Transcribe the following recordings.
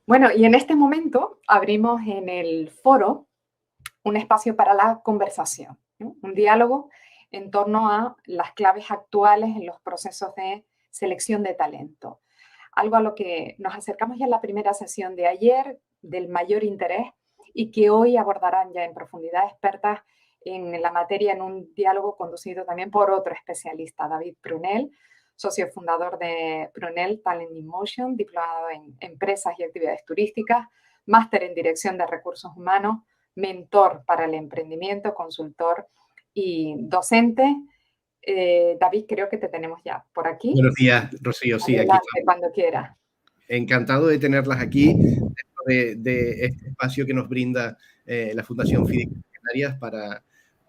Bueno, y en este momento abrimos en el foro un espacio para la conversación, ¿no? Un diálogo en torno a las claves actuales en los procesos de selección de talento. Algo a lo que nos acercamos ya en la primera sesión de ayer, del mayor interés, y que hoy abordarán ya en profundidad expertas en la materia en un diálogo conducido también por otro especialista, David Prunell, socio fundador de Prunell Talent in Motion, diplomado en empresas y actividades turísticas, máster en dirección de recursos humanos, mentor para el emprendimiento, consultor y docente. David, creo que te tenemos ya por aquí. Buenos días, Rocío. Sí, aquí Adelante, estamos. cuando quieras. Encantado de tenerlas aquí dentro de este espacio que nos brinda la Fundación Fídica Canarias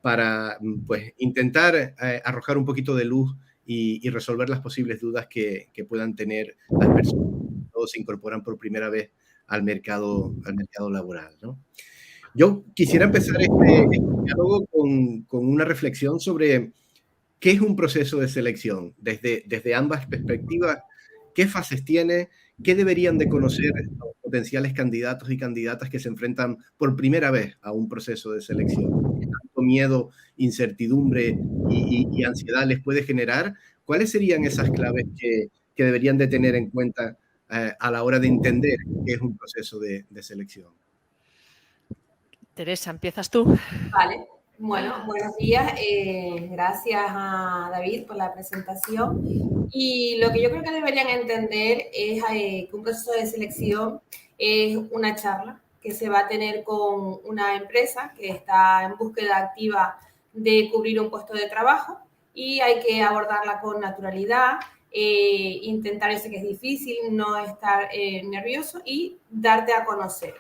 para pues, intentar arrojar un poquito de luz y resolver las posibles dudas que puedan tener las personas que se incorporan por primera vez al mercado laboral, ¿no? Yo quisiera empezar este diálogo con una reflexión sobre qué es un proceso de selección desde ambas perspectivas, qué fases tiene, qué deberían de conocer los potenciales candidatos y candidatas que se enfrentan por primera vez a un proceso de selección. ¿Qué tanto miedo, incertidumbre y ansiedad les puede generar? ¿Cuáles serían esas claves que deberían de tener en cuenta a la hora de entender qué es un proceso de selección? Teresa, ¿empiezas tú? Vale. Bueno, buenos días. Gracias a David por la presentación. Y lo que yo creo que deberían entender es que un proceso de selección es una charla que se va a tener con una empresa que está en búsqueda activa de cubrir un puesto de trabajo y hay que abordarla con naturalidad, intentar, yo sé que es difícil, no estar nervioso y darte a conocer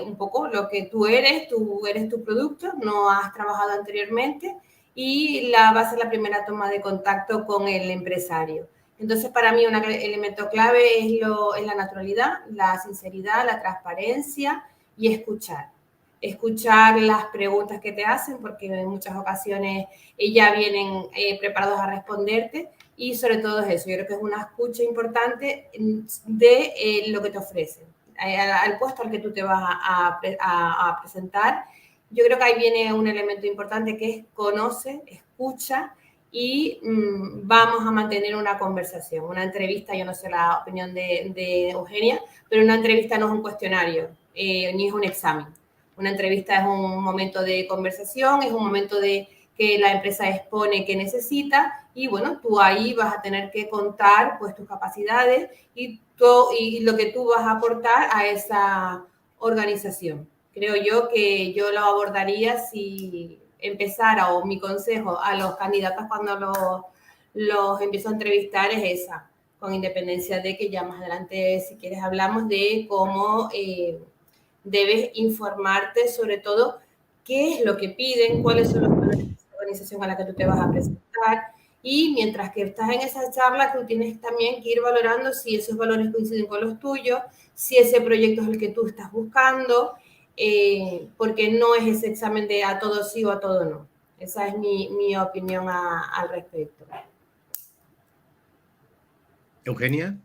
un poco lo que tú eres tu producto, no has trabajado anteriormente y va a ser la primera toma de contacto con el empresario. Entonces, para mí, un elemento clave es la naturalidad, la sinceridad, la transparencia y escuchar. Escuchar las preguntas que te hacen, porque en muchas ocasiones ya vienen preparados a responderte y sobre todo es eso. Yo creo que es una escucha importante de lo que te ofrecen. Al puesto al que tú te vas a presentar. Yo creo que ahí viene un elemento importante que es conoce, escucha y vamos a mantener una conversación. Una entrevista, yo no sé la opinión de Eugenia, pero una entrevista no es un cuestionario, ni es un examen. Una entrevista es un momento de conversación, es un momento de que la empresa expone que necesita y bueno, tú ahí vas a tener que contar pues tus capacidades y lo que tú vas a aportar a esa organización. Creo yo que yo lo abordaría si empezara, o mi consejo a los candidatos cuando los empiezo a entrevistar es esa, con independencia de que ya más adelante, si quieres, hablamos de cómo debes informarte sobre todo qué es lo que piden, cuáles son los valores de esa organización a la que tú te vas a presentar. Y mientras que estás en esa charla, tú tienes también que ir valorando si esos valores coinciden con los tuyos, si ese proyecto es el que tú estás buscando, porque no es ese examen de a todo sí o a todo no. Esa es mi opinión al respecto. Eugenia.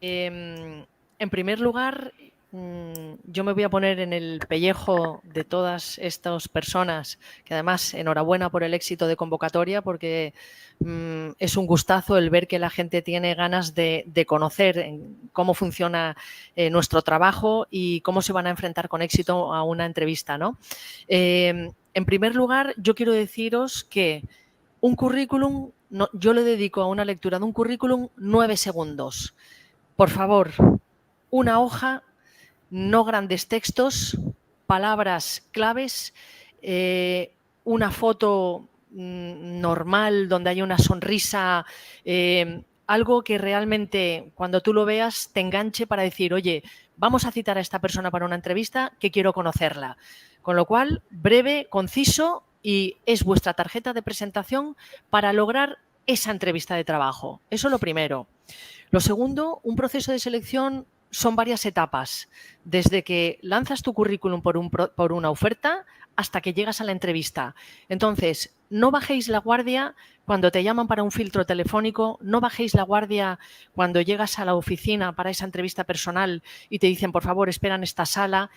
En primer lugar, yo me voy a poner en el pellejo de todas estas personas, que además enhorabuena por el éxito de convocatoria, porque es un gustazo el ver que la gente tiene ganas de conocer cómo funciona nuestro trabajo y cómo se van a enfrentar con éxito a una entrevista, ¿no? En primer lugar, yo quiero deciros que un currículum, yo le dedico a una lectura de un currículum 9 segundos. Por favor, una hoja, no grandes textos, palabras claves, una foto normal donde haya una sonrisa, algo que realmente cuando tú lo veas te enganche para decir, oye, vamos a citar a esta persona para una entrevista que quiero conocerla. Con lo cual, breve, conciso y es vuestra tarjeta de presentación para lograr esa entrevista de trabajo. Eso es lo primero. Lo segundo, un proceso de selección son varias etapas, desde que lanzas tu currículum por una oferta hasta que llegas a la entrevista. Entonces, no bajéis la guardia cuando te llaman para un filtro telefónico, no bajéis la guardia cuando llegas a la oficina para esa entrevista personal y te dicen, por favor, espera en esta sala.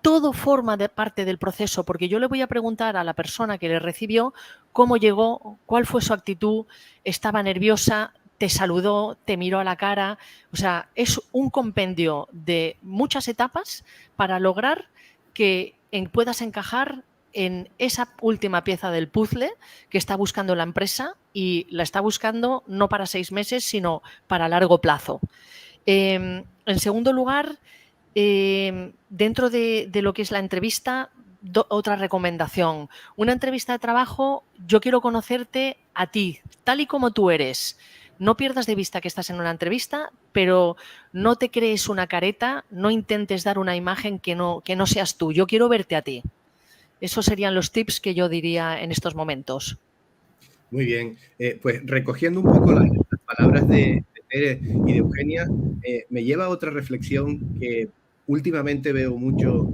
Todo forma de parte del proceso, porque yo le voy a preguntar a la persona que le recibió cómo llegó, cuál fue su actitud, estaba nerviosa, te saludó, te miró a la cara. O sea, es un compendio de muchas etapas para lograr que puedas encajar en esa última pieza del puzzle que está buscando la empresa, y la está buscando no para 6 meses, sino para largo plazo. En segundo lugar, dentro de lo que es la entrevista, otra recomendación. Una entrevista de trabajo, yo quiero conocerte a ti, tal y como tú eres. No pierdas de vista que estás en una entrevista, pero no te crees una careta, no intentes dar una imagen que no seas tú. Yo quiero verte a ti. Esos serían los tips que yo diría en estos momentos. Muy bien. Pues recogiendo un poco las palabras de Tere y de Eugenia, me lleva a otra reflexión que últimamente veo mucho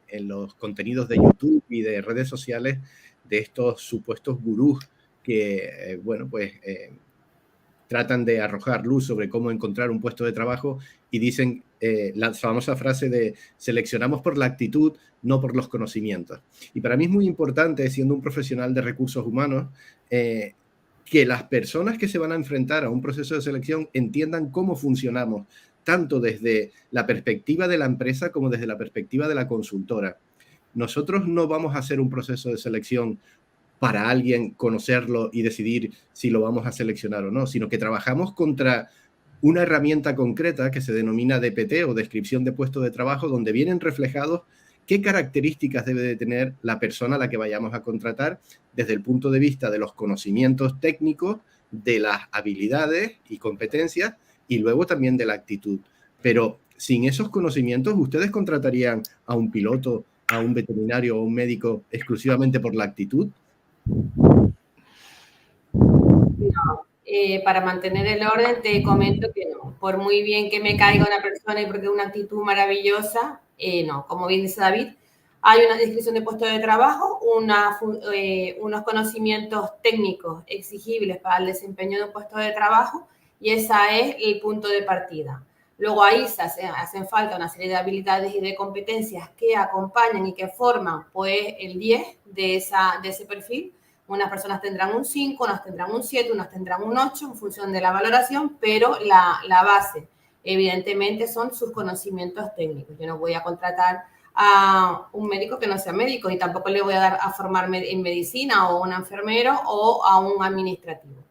en los contenidos de YouTube y de redes sociales de estos supuestos gurús que, tratan de arrojar luz sobre cómo encontrar un puesto de trabajo y dicen la famosa frase de seleccionamos por la actitud, no por los conocimientos. Y para mí es muy importante, siendo un profesional de recursos humanos, que las personas que se van a enfrentar a un proceso de selección entiendan cómo funcionamos, tanto desde la perspectiva de la empresa como desde la perspectiva de la consultora. Nosotros no vamos a hacer un proceso de selección para alguien conocerlo y decidir si lo vamos a seleccionar o no, sino que trabajamos contra una herramienta concreta que se denomina DPT o descripción de puesto de trabajo, donde vienen reflejados qué características debe de tener la persona a la que vayamos a contratar desde el punto de vista de los conocimientos técnicos, de las habilidades y competencias y luego también de la actitud. Pero sin esos conocimientos, ¿ustedes contratarían a un piloto, a un veterinario o a un médico exclusivamente por la actitud? No, para mantener el orden te comento que no. Por muy bien que me caiga una persona y porque tiene una actitud maravillosa, no. Como bien dice David, hay una descripción de puesto de trabajo, unos conocimientos técnicos exigibles para el desempeño de un puesto de trabajo y ese es el punto de partida. Luego ahí hacen falta una serie de habilidades y de competencias que acompañan y que forman pues el 10 de ese perfil. Unas personas tendrán un 5, unas tendrán un 7, unas tendrán un 8 en función de la valoración, pero la base, evidentemente, son sus conocimientos técnicos. Yo no voy a contratar a un médico que no sea médico y tampoco le voy a dar a formarme en medicina o a un enfermero o a un administrativo.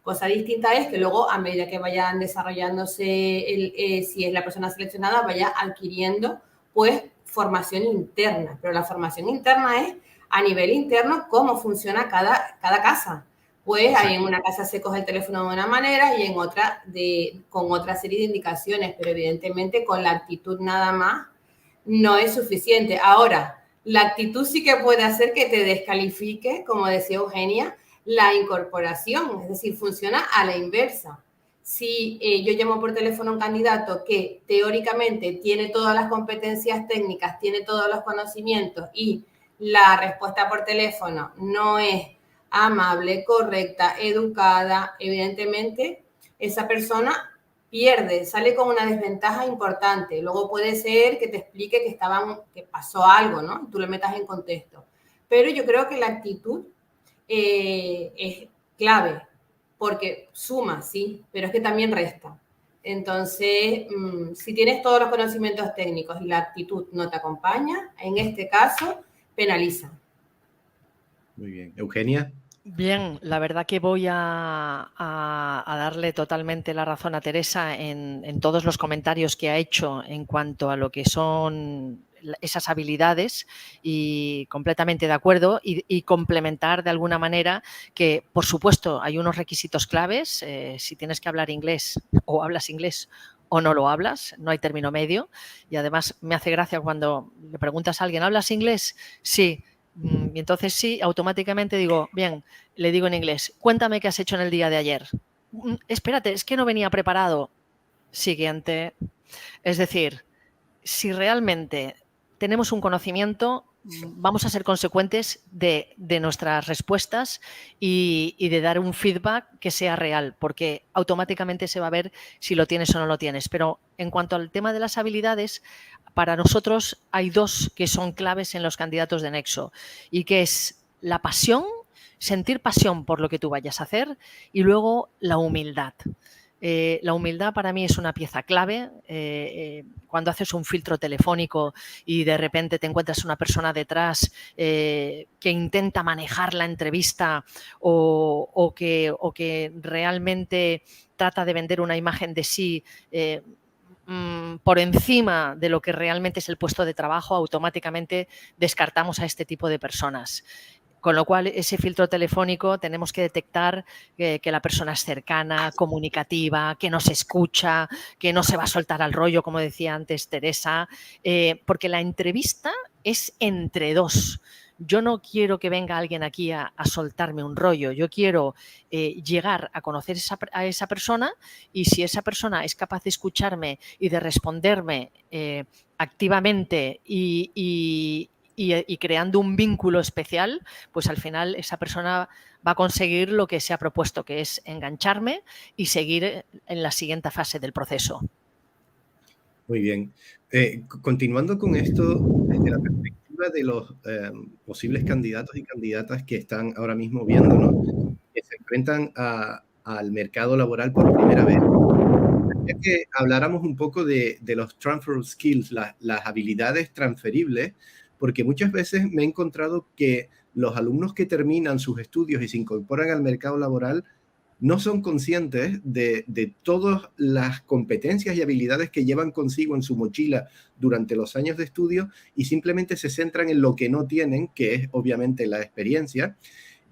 Cosa distinta es que luego, a medida que vayan desarrollándose, si es la persona seleccionada, vaya adquiriendo, pues, formación interna. Pero la formación interna es a nivel interno cómo funciona cada casa. Pues hay en una casa se coge el teléfono de una manera y en otra con otra serie de indicaciones, pero evidentemente con la actitud nada más no es suficiente. Ahora, la actitud sí que puede hacer que te descalifique, como decía Eugenia, la incorporación, es decir, funciona a la inversa. Si yo llamo por teléfono a un candidato que teóricamente tiene todas las competencias técnicas, tiene todos los conocimientos y la respuesta por teléfono no es amable, correcta, educada, evidentemente esa persona pierde, sale con una desventaja importante. Luego puede ser que te explique que pasó algo, ¿no? Tú le metas en contexto. Pero yo creo que la actitud es clave, porque suma, sí, pero es que también resta. Entonces, si tienes todos los conocimientos técnicos y la actitud no te acompaña, en este caso, penaliza. Muy bien. Eugenia. Bien, la verdad que voy a darle totalmente la razón a Teresa en todos los comentarios que ha hecho en cuanto a lo que son esas habilidades, y completamente de acuerdo, y complementar de alguna manera que, por supuesto, hay unos requisitos claves. Si tienes que hablar inglés, o hablas inglés o no lo hablas, no hay término medio. Y además me hace gracia cuando le preguntas a alguien, ¿hablas inglés? Sí. Y entonces sí, automáticamente digo, bien, le digo en inglés, cuéntame qué has hecho en el día de ayer. Espérate, es que no venía preparado. Siguiente. Es decir, si realmente tenemos un conocimiento, vamos a ser consecuentes de nuestras respuestas y de dar un feedback que sea real, porque automáticamente se va a ver si lo tienes o no lo tienes. Pero en cuanto al tema de las habilidades, para nosotros hay dos que son claves en los candidatos de Nexo, y que es la pasión, sentir pasión por lo que tú vayas a hacer, y luego la humildad. La humildad para mí es una pieza clave. Cuando haces un filtro telefónico y de repente te encuentras una persona detrás que intenta manejar la entrevista o que realmente trata de vender una imagen de sí por encima de lo que realmente es el puesto de trabajo, automáticamente descartamos a este tipo de personas. Con lo cual, ese filtro telefónico tenemos que detectar que la persona es cercana, comunicativa, que nos escucha, que no se va a soltar al rollo, como decía antes Teresa, porque la entrevista es entre dos. Yo no quiero que venga alguien aquí a soltarme un rollo, yo quiero llegar a conocer a esa persona, y si esa persona es capaz de escucharme y de responderme activamente y creando un vínculo especial, pues al final esa persona va a conseguir lo que se ha propuesto, que es engancharme y seguir en la siguiente fase del proceso. Muy bien. Continuando con esto, desde la perspectiva de los posibles candidatos y candidatas que están ahora mismo viéndonos, que se enfrentan al mercado laboral por primera vez, quería que habláramos un poco de los transfer skills, las habilidades transferibles, porque muchas veces me he encontrado que los alumnos que terminan sus estudios y se incorporan al mercado laboral no son conscientes de todas las competencias y habilidades que llevan consigo en su mochila durante los años de estudio, y simplemente se centran en lo que no tienen, que es obviamente la experiencia,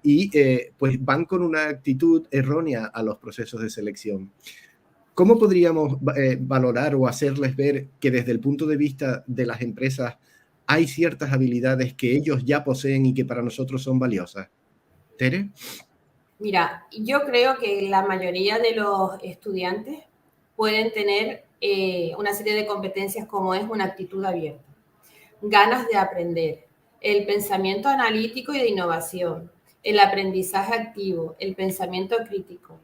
y pues van con una actitud errónea a los procesos de selección. ¿Cómo podríamos valorar o hacerles ver que desde el punto de vista de las empresas hay ciertas habilidades que ellos ya poseen y que para nosotros son valiosas? ¿Tere? Mira, yo creo que la mayoría de los estudiantes pueden tener una serie de competencias como es una actitud abierta, ganas de aprender, el pensamiento analítico y de innovación, el aprendizaje activo, el pensamiento crítico,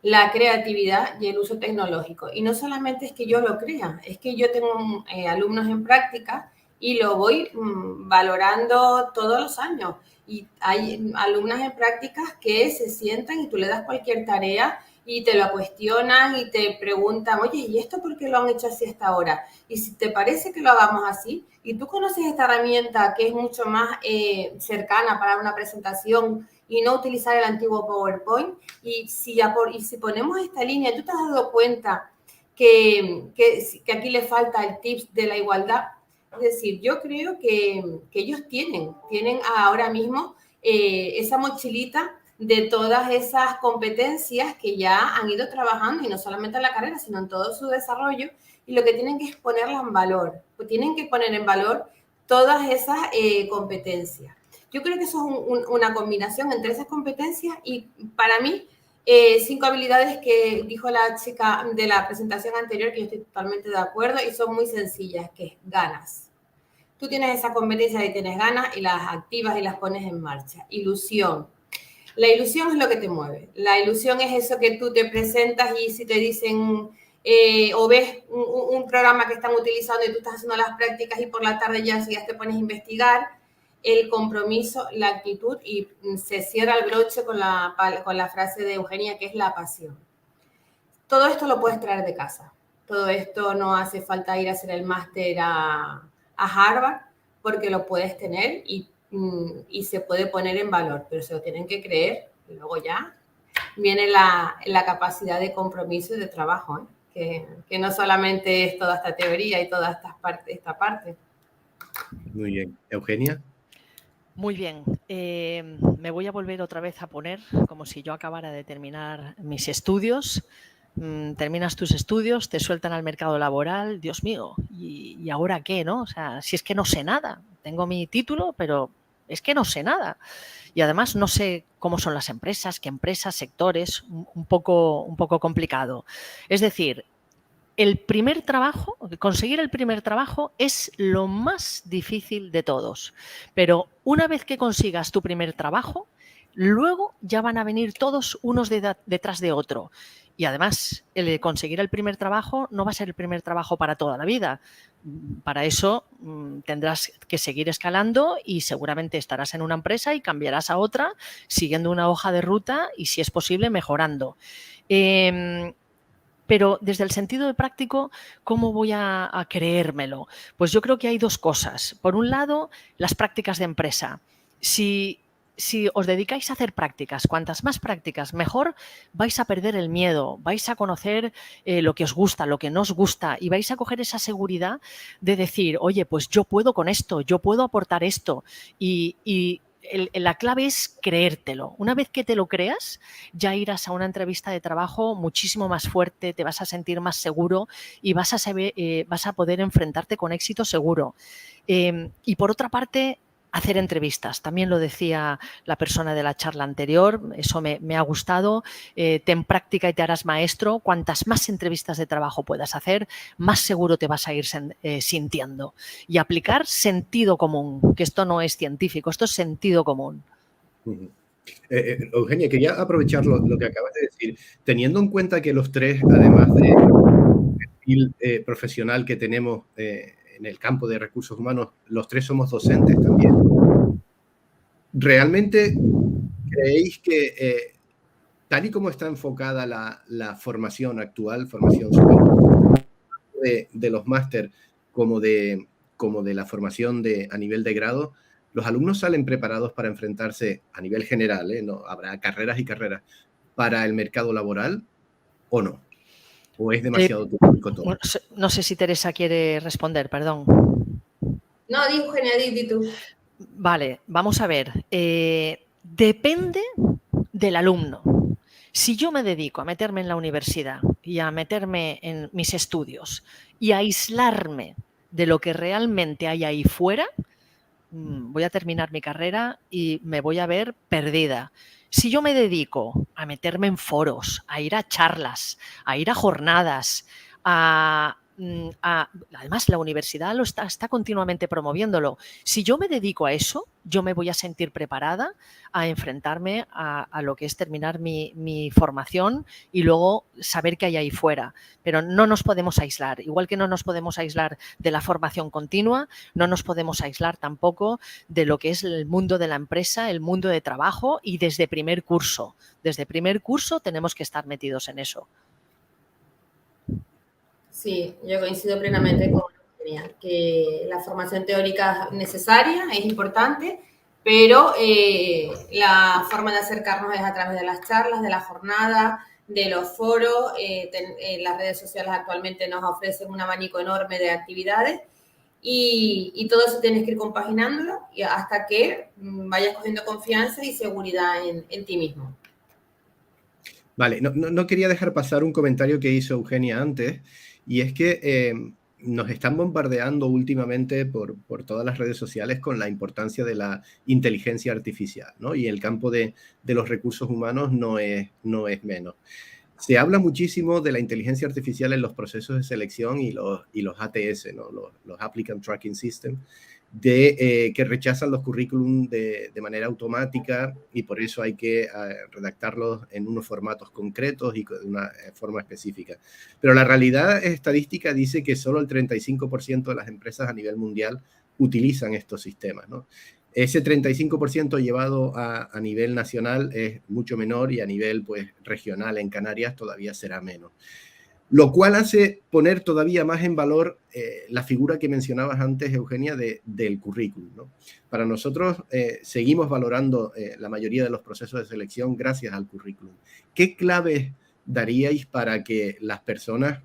la creatividad y el uso tecnológico. Y no solamente es que yo lo crea, es que yo tengo alumnos en práctica y lo voy valorando todos los años. Y hay alumnas en prácticas que se sientan y tú le das cualquier tarea y te lo cuestionan y te preguntan, oye, ¿y esto por qué lo han hecho así hasta ahora? Y si te parece que lo hagamos así, y tú conoces esta herramienta que es mucho más cercana para una presentación y no utilizar el antiguo PowerPoint, y si ponemos esta línea, tú te has dado cuenta que aquí le falta el tips de la igualdad. Es decir, yo creo que ellos tienen ahora mismo esa mochilita de todas esas competencias que ya han ido trabajando, y no solamente en la carrera, sino en todo su desarrollo, y lo que tienen que es ponerlas en valor, pues tienen que poner en valor todas esas competencias. Yo creo que eso es una combinación entre esas competencias y, para mí, 5 habilidades que dijo la chica de la presentación anterior, que yo estoy totalmente de acuerdo, y son muy sencillas, que es ganas. Tú tienes esa competencia y tienes ganas y las activas y las pones en marcha. Ilusión. La ilusión es lo que te mueve. La ilusión es eso que tú te presentas y si te dicen o ves un programa que están utilizando y tú estás haciendo las prácticas y por la tarde ya te pones a investigar, el compromiso, la actitud, y se cierra el broche con la frase de Eugenia, que es la pasión. Todo esto lo puedes traer de casa. Todo esto no hace falta ir a hacer el máster a Harvard, porque lo puedes tener y se puede poner en valor, pero se lo tienen que creer, y luego ya viene la capacidad de compromiso y de trabajo, que no solamente es toda esta teoría y toda esta parte. Muy bien. Eugenia. Muy bien. Me voy a volver otra vez a poner como si yo acabara de terminar mis estudios. Terminas tus estudios, te sueltan al mercado laboral, Dios mío, ¿y ahora qué, no? O sea, si es que no sé nada, tengo mi título, pero es que no sé nada. Y además no sé cómo son las empresas, qué empresas, sectores, un poco complicado. Es decir, el primer trabajo, conseguir el primer trabajo es lo más difícil de todos. Pero una vez que consigas tu primer trabajo, luego ya van a venir todos unos detrás de otro. Y además, el de conseguir el primer trabajo no va a ser el primer trabajo para toda la vida. Para eso tendrás que seguir escalando y seguramente estarás en una empresa y cambiarás a otra siguiendo una hoja de ruta y, si es posible, mejorando. Pero desde el sentido de práctico, ¿cómo voy a creérmelo? Pues yo creo que hay dos cosas. Por un lado, las prácticas de empresa. Si os dedicáis a hacer prácticas, cuantas más prácticas, mejor, vais a perder el miedo, vais a conocer lo que os gusta, lo que no os gusta, y vais a coger esa seguridad de decir, oye, pues yo puedo con esto, yo puedo aportar esto. Y la clave es creértelo. Una vez que te lo creas, ya irás a una entrevista de trabajo muchísimo más fuerte, te vas a sentir más seguro y vas a poder enfrentarte con éxito seguro. Y por otra parte, hacer entrevistas. También lo decía la persona de la charla anterior, eso me ha gustado. Ten práctica y te harás maestro. Cuantas más entrevistas de trabajo puedas hacer, más seguro te vas a ir sintiendo. Y aplicar sentido común, que esto no es científico, esto es sentido común. Eugenia, quería aprovechar lo que acabas de decir, teniendo en cuenta que los tres, además del perfil profesional que tenemos en el campo de recursos humanos, los tres somos docentes también. ¿Realmente creéis que tal y como está enfocada la formación actual, formación de los máster como de la formación a nivel de grado, los alumnos salen preparados para enfrentarse a nivel general, no habrá carreras y carreras, para el mercado laboral o no? ¿O es demasiado teórico todo? No sé si Teresa quiere responder, perdón. No, di Eugenia, di tú. Vale, vamos a ver. Depende del alumno. Si yo me dedico a meterme en la universidad y a meterme en mis estudios y a aislarme de lo que realmente hay ahí fuera, voy a terminar mi carrera y me voy a ver perdida. Si yo me dedico a meterme en foros, a ir a charlas, a ir a jornadas, además la universidad está continuamente promoviéndolo. Si yo me dedico a eso, yo me voy a sentir preparada a enfrentarme a lo que es terminar mi formación y luego saber qué hay ahí fuera. Pero no nos podemos aislar. Igual que no nos podemos aislar de la formación continua, no nos podemos aislar tampoco de lo que es el mundo de la empresa, el mundo de trabajo, y desde primer curso. Desde primer curso tenemos que estar metidos en eso. Sí, yo coincido plenamente con Eugenia, que la formación teórica es necesaria, es importante, pero la forma de acercarnos es a través de las charlas, de la jornada, de los foros. Las redes sociales actualmente nos ofrecen un abanico enorme de actividades y todo eso tienes que ir compaginándolo y hasta que vayas cogiendo confianza y seguridad en ti mismo. Vale, no quería dejar pasar un comentario que hizo Eugenia antes, y es que nos están bombardeando últimamente por todas las redes sociales con la importancia de la inteligencia artificial, ¿no? Y el campo de los recursos humanos no es menos. Se habla muchísimo de la inteligencia artificial en los procesos de selección y los ATS, ¿no? Los Applicant Tracking System, que rechazan los currículum de manera automática, y por eso hay que redactarlos en unos formatos concretos y de una forma específica. Pero la realidad estadística dice que solo el 35% de las empresas a nivel mundial utilizan estos sistemas, ¿no? Ese 35% llevado a nivel nacional es mucho menor, y a nivel pues, regional en Canarias todavía será menos. Lo cual hace poner todavía más en valor la figura que mencionabas antes, Eugenia, del currículum, ¿no? Para nosotros seguimos valorando la mayoría de los procesos de selección gracias al currículum. ¿Qué claves daríais para que las personas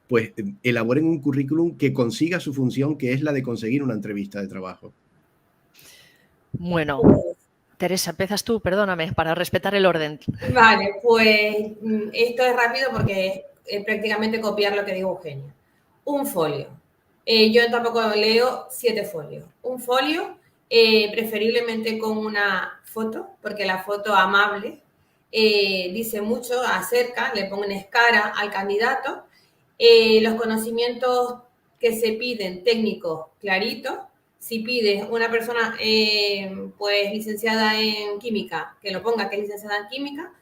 pues elaboren un currículum que consiga su función, que es la de conseguir una entrevista de trabajo? Bueno, Teresa, empiezas tú, perdóname, para respetar el orden. Vale, pues esto es rápido porque es prácticamente copiar lo que dijo Eugenia. Un folio. Yo tampoco leo 7 folios. Un folio, preferiblemente con una foto, porque la foto amable dice mucho, acerca, le pones cara al candidato los conocimientos que se piden técnicos claritos. Si pides una persona pues licenciada en química, que lo ponga que es licenciada en química,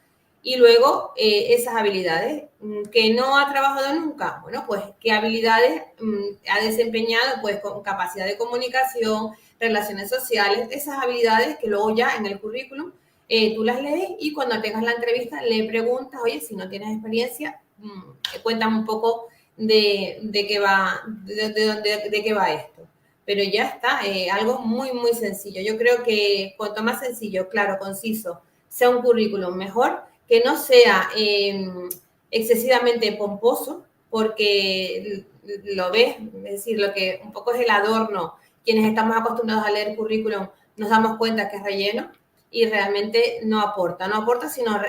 y luego esas habilidades que no ha trabajado nunca, bueno, pues qué habilidades ha desempeñado, pues con capacidad de comunicación, relaciones sociales, esas habilidades que luego ya en el currículum tú las lees y cuando tengas la entrevista le preguntas, oye, si no tienes experiencia, cuéntame un poco de qué va, de qué va esto. Pero ya está, algo muy, muy sencillo. Yo creo que cuanto más sencillo, claro, conciso, sea un currículum mejor, que no sea excesivamente pomposo, porque lo ves, es decir, lo que un poco es el adorno. Quienes estamos acostumbrados a leer currículum nos damos cuenta que es relleno y realmente no aporta, sino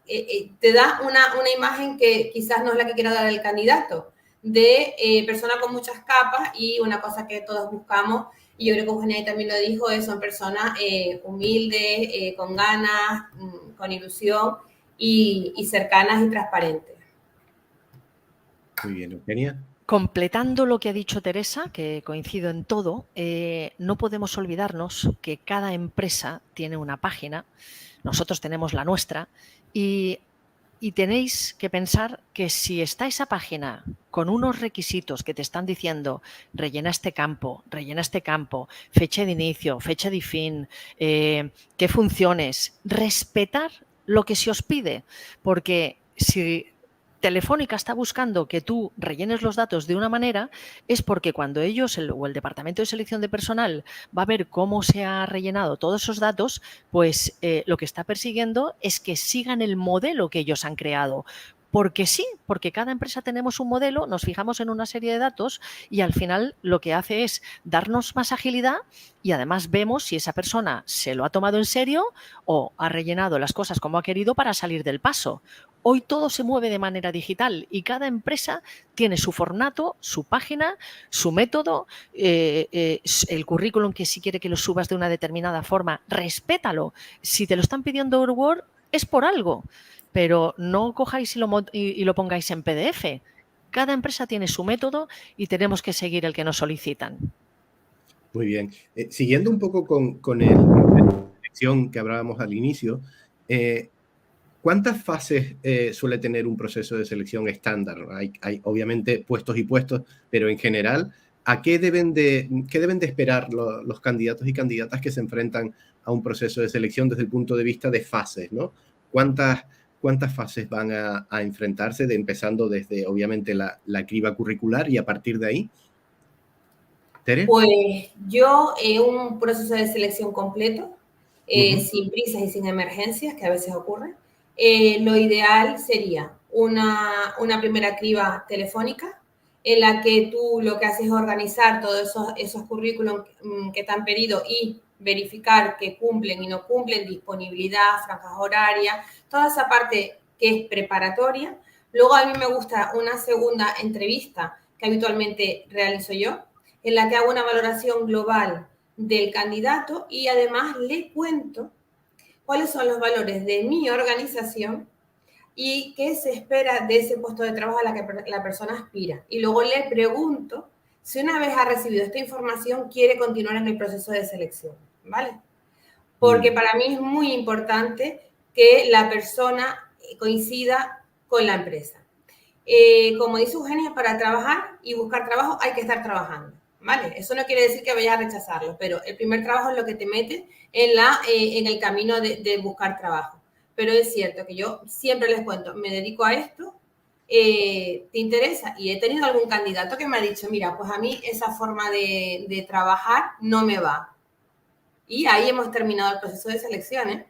te da una imagen que quizás no es la que quiera dar el candidato, de persona con muchas capas, y una cosa que todos buscamos, y yo creo que Eugenia también lo dijo, son personas humildes, con ganas, con ilusión y cercanas y transparentes. Muy bien, Eugenia. Completando lo que ha dicho Teresa, que coincido en todo, no podemos olvidarnos que cada empresa tiene una página, nosotros tenemos la nuestra, y tenéis que pensar que si está esa página con unos requisitos que te están diciendo rellena este campo, fecha de inicio, fecha de fin, qué funciones, respetar lo que se os pide, porque si Telefónica está buscando que tú rellenes los datos de una manera, es porque cuando ellos o el departamento de selección de personal va a ver cómo se ha rellenado todos esos datos, pues lo que está persiguiendo es que sigan el modelo que ellos han creado. Porque sí, porque cada empresa tenemos un modelo, nos fijamos en una serie de datos y al final lo que hace es darnos más agilidad y además vemos si esa persona se lo ha tomado en serio o ha rellenado las cosas como ha querido para salir del paso. Hoy todo se mueve de manera digital y cada empresa tiene su formato, su página, su método, el currículum, que si quiere que lo subas de una determinada forma, respétalo. Si te lo están pidiendo Word, es por algo, pero no cojáis y lo pongáis en PDF. Cada empresa tiene su método y tenemos que seguir el que nos solicitan. Muy bien. Siguiendo un poco con la selección que hablábamos al inicio, ¿cuántas fases suele tener un proceso de selección estándar? Hay obviamente puestos y puestos, pero en general, ¿a qué deben de esperar los candidatos y candidatas que se enfrentan a un proceso de selección desde el punto de vista de fases, ¿no? ¿Cuántas fases van a enfrentarse, empezando desde, obviamente, la criba curricular y a partir de ahí? ¿Tere? Pues yo, un proceso de selección completo, sin prisas y sin emergencias, que a veces ocurre. Lo ideal sería una primera criba telefónica, en la que tú lo que haces es organizar todos esos currículum que te han pedido y verificar que cumplen y no cumplen, disponibilidad, franjas horarias, toda esa parte que es preparatoria. Luego a mí me gusta una segunda entrevista que habitualmente realizo yo, en la que hago una valoración global del candidato y además le cuento cuáles son los valores de mi organización y qué se espera de ese puesto de trabajo a la que la persona aspira. Y luego le pregunto si una vez ha recibido esta información quiere continuar en el proceso de selección, ¿vale? Porque para mí es muy importante que la persona coincida con la empresa. Como dice Eugenia, para trabajar y buscar trabajo hay que estar trabajando, ¿vale? Eso no quiere decir que vayas a rechazarlo, pero el primer trabajo es lo que te mete en el camino de buscar trabajo. Pero es cierto que yo siempre les cuento, me dedico a esto, ¿te interesa? Y he tenido algún candidato que me ha dicho, mira, pues a mí esa forma de trabajar no me va. Y ahí hemos terminado el proceso de selección,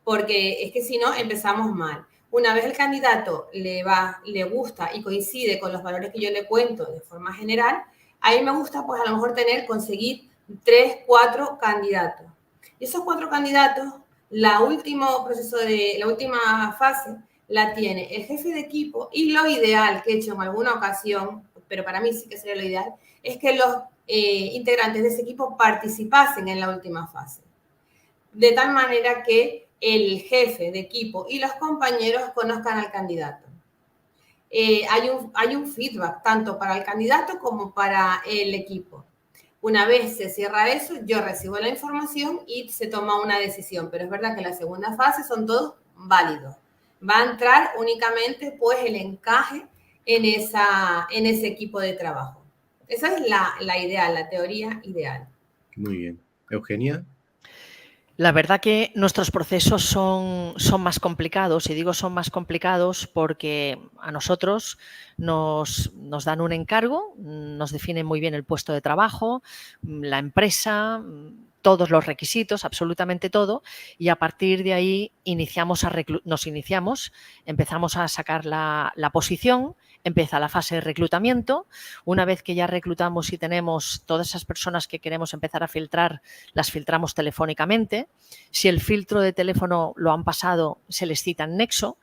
porque es que si no, empezamos mal. Una vez el candidato le gusta y coincide con los valores que yo le cuento de forma general, a mí me gusta, pues a lo mejor conseguir 3, 4 candidatos. Y esos 4 candidatos, la última fase la tiene el jefe de equipo, y lo ideal que he hecho en alguna ocasión, pero para mí sí que sería lo ideal, es que los integrantes de ese equipo participasen en la última fase. De tal manera que el jefe de equipo y los compañeros conozcan al candidato. hay un feedback tanto para el candidato como para el equipo. Una vez se cierra eso, yo recibo la información y se toma una decisión. Pero es verdad que en la segunda fase son todos válidos. Va a entrar únicamente pues el encaje en ese equipo de trabajo. Esa es la ideal, la teoría ideal. Muy bien. Eugenia. La verdad que nuestros procesos son más complicados, y digo son más complicados porque a nosotros nos dan un encargo, nos definen muy bien el puesto de trabajo, la empresa, todos los requisitos, absolutamente todo, y a partir de ahí empezamos a sacar la posición, empieza la fase de reclutamiento. Una vez que ya reclutamos y tenemos todas esas personas que queremos empezar a filtrar, las filtramos telefónicamente. Si el filtro de teléfono lo han pasado, se les cita en Nexo.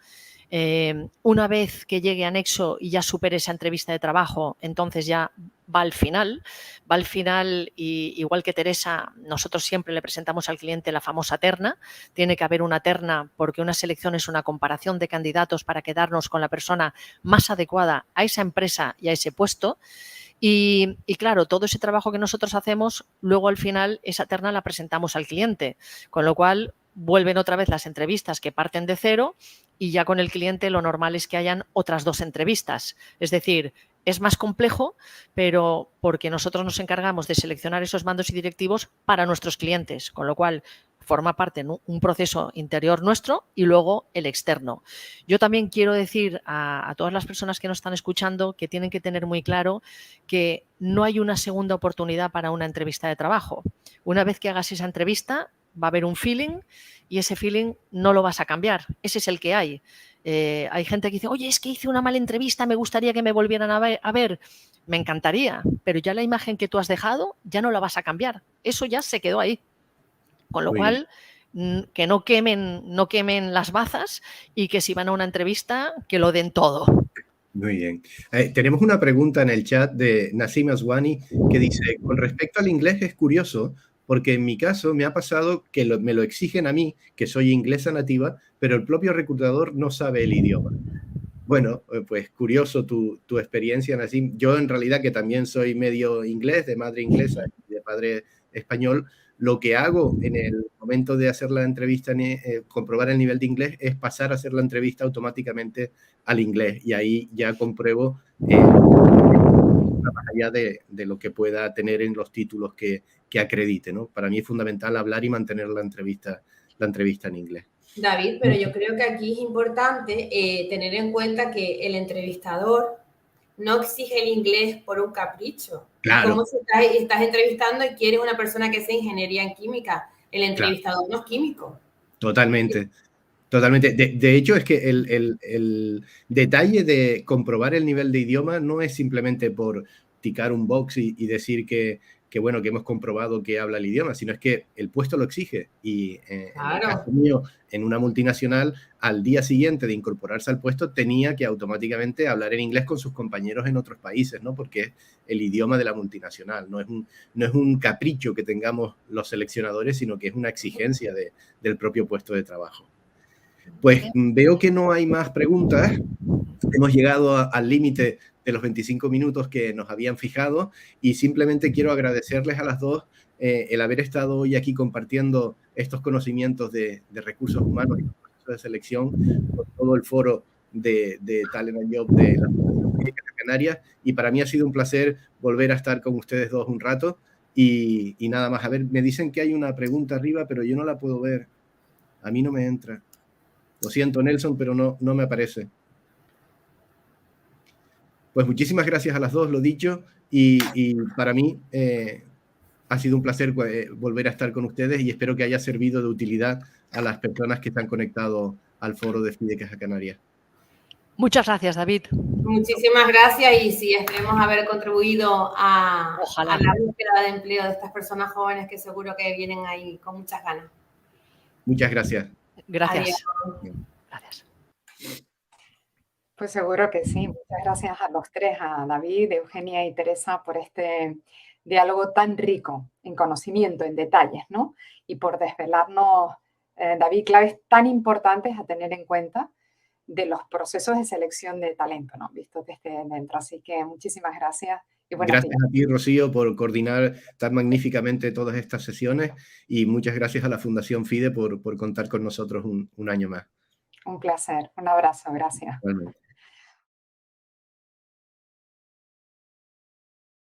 Una vez que llegue a Nexo y ya supere esa entrevista de trabajo, entonces ya va al final y igual que Teresa, nosotros siempre le presentamos al cliente la famosa terna. Tiene que haber una terna porque una selección es una comparación de candidatos para quedarnos con la persona más adecuada a esa empresa y a ese puesto. Y claro, todo ese trabajo que nosotros hacemos, luego al final esa terna la presentamos al cliente, con lo cual vuelven otra vez las entrevistas que parten de cero y ya con el cliente lo normal es que hayan otras 2 entrevistas. Es decir, es más complejo, pero porque nosotros nos encargamos de seleccionar esos mandos y directivos para nuestros clientes, con lo cual forma parte de un proceso interior nuestro y luego el externo. Yo también quiero decir a todas las personas que nos están escuchando que tienen que tener muy claro que no hay una segunda oportunidad para una entrevista de trabajo. Una vez que hagas esa entrevista, va a haber un feeling y ese feeling no lo vas a cambiar. Ese es el que hay. Hay gente que dice, oye, es que hice una mala entrevista, me gustaría que me volvieran a ver. Me encantaría, pero ya la imagen que tú has dejado ya no la vas a cambiar. Eso ya se quedó ahí. Con lo cual, que no quemen las bazas y que si van a una entrevista, que lo den todo. Muy bien. Tenemos una pregunta en el chat de Nassim Aswani que dice, con respecto al inglés es curioso porque en mi caso me ha pasado que me lo exigen a mí, que soy inglesa nativa, pero el propio reclutador no sabe el idioma. Bueno, pues curioso tu experiencia, Nassim. Yo en realidad que también soy medio inglés, de madre inglesa y de padre español, lo que hago en el momento de hacer la entrevista, comprobar el nivel de inglés, es pasar a hacer la entrevista automáticamente al inglés y ahí ya compruebo más allá de lo que pueda tener en los títulos que acredite, ¿no? Para mí es fundamental hablar y mantener la entrevista en inglés. David, pero yo creo que aquí es importante tener en cuenta que el entrevistador no exige el inglés por un capricho. Claro. Como si estás entrevistando y quieres una persona que sea ingeniería en química. El entrevistador no es químico. Totalmente. Totalmente. De hecho, es que el detalle de comprobar el nivel de idioma no es simplemente por ticar un box y decir que bueno, que hemos comprobado que habla el idioma, sino es que el puesto lo exige. Y claro. En el caso mío, en una multinacional, al día siguiente de incorporarse al puesto, tenía que automáticamente hablar en inglés con sus compañeros en otros países, ¿no? Porque es el idioma de la multinacional. No es un capricho que tengamos los seleccionadores, sino que es una exigencia del propio puesto de trabajo. Pues veo que no hay más preguntas. Hemos llegado al límite de los 25 minutos que nos habían fijado y simplemente quiero agradecerles a las dos el haber estado hoy aquí compartiendo estos conocimientos de recursos humanos y los procesos de selección con todo el foro de Talent and Job de la Fundación Fídicas de Canarias, y para mí ha sido un placer volver a estar con ustedes dos un rato y nada más. A ver, me dicen que hay una pregunta arriba, pero yo no la puedo ver. A mí no me entra. Lo siento, Nelson, pero no me aparece. Pues muchísimas gracias a las dos, lo dicho, y para mí ha sido un placer volver a estar con ustedes y espero que haya servido de utilidad a las personas que están conectados al foro de Fídicas a Canarias. Muchas gracias, David. Muchísimas gracias y sí, esperemos haber contribuido a la búsqueda de empleo de estas personas jóvenes que seguro que vienen ahí con muchas ganas. Muchas gracias. Gracias. Adiós. Gracias. Pues seguro que sí. Muchas gracias a los tres, a David, Eugenia y Teresa, por este diálogo tan rico en conocimiento, en detalles, ¿no? Y por desvelarnos, David, claves tan importantes a tener en cuenta de los procesos de selección de talento, ¿no? Vistos desde dentro. Así que muchísimas gracias. Y gracias a ti, Rocío, por coordinar tan magníficamente todas estas sesiones y muchas gracias a la Fundación FIDE por contar con nosotros un año más. Un placer. Un abrazo. Gracias. Igualmente.